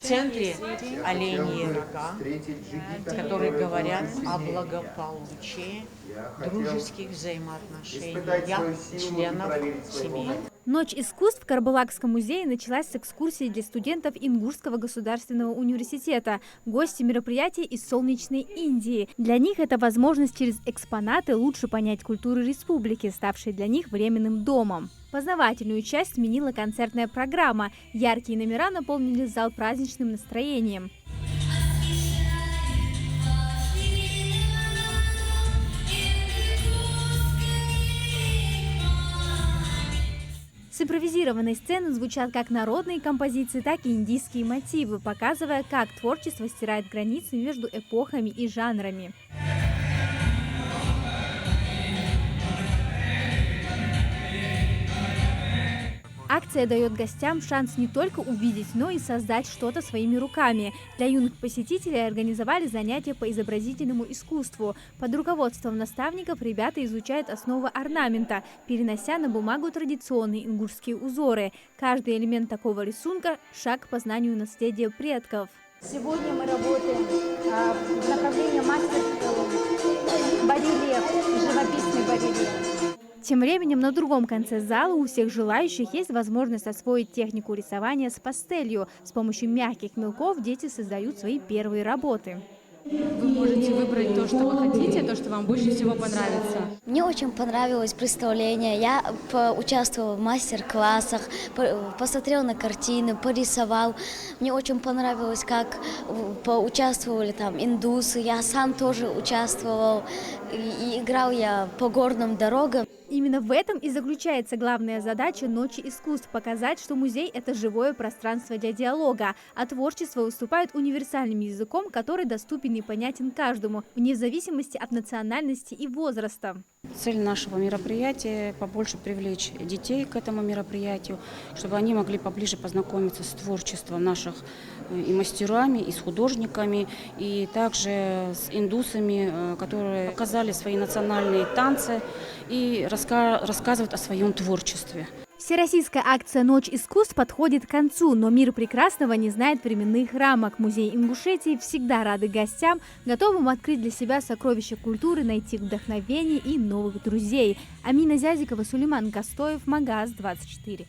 В центре оленьи рога, которые говорят о благополучии, дружеских взаимоотношениях членов семьи. Ночь искусств в Карабулакском музее началась с экскурсии для студентов Ингушского государственного университета. Гости мероприятия из солнечной Индии. Для них это возможность через экспонаты лучше понять культуру республики, ставшей для них временным домом. Познавательную часть сменила концертная программа. Яркие номера наполнили зал праздничным настроением. С импровизированной сцены звучат как народные композиции, так и индийские мотивы, показывая, как творчество стирает границы между эпохами и жанрами. Акция дает гостям шанс не только увидеть, но и создать что-то своими руками. Для юных посетителей организовали занятия по изобразительному искусству. Под руководством наставников ребята изучают основы орнамента, перенося на бумагу традиционные ингушские узоры. Каждый элемент такого рисунка – шаг к познанию наследия предков. Сегодня мы работаем в направлении барельеф, живописный барельеф. Тем временем на другом конце зала у всех желающих есть возможность освоить технику рисования с пастелью. С помощью мягких мелков дети создают свои первые работы. Вы можете выбрать то, что вы хотите, то, что вам больше всего понравится. Мне очень понравилось представление. Я поучаствовала в мастер-классах, посмотрела на картины, порисовал. Мне очень понравилось, как поучаствовали там индусы. Я сам тоже участвовал и играл я по горным дорогам. Именно в этом и заключается главная задача Ночи искусств – показать, что музей – это живое пространство для диалога, а творчество выступает универсальным языком, который доступен и понятен каждому, вне зависимости от национальности и возраста. Цель нашего мероприятия – побольше привлечь детей к этому мероприятию, чтобы они могли поближе познакомиться с творчеством наших и мастерами, и с художниками, и также с индусами, которые показали свои национальные танцы и рассказывают о своем творчестве. Всероссийская акция «Ночь искусств» подходит к концу, но мир прекрасного не знает временных рамок. Музей Ингушетии всегда рады гостям, готовым открыть для себя сокровища культуры, найти вдохновение и новых друзей. Амина Зязикова, Сулейман Костоев, Магаз 24.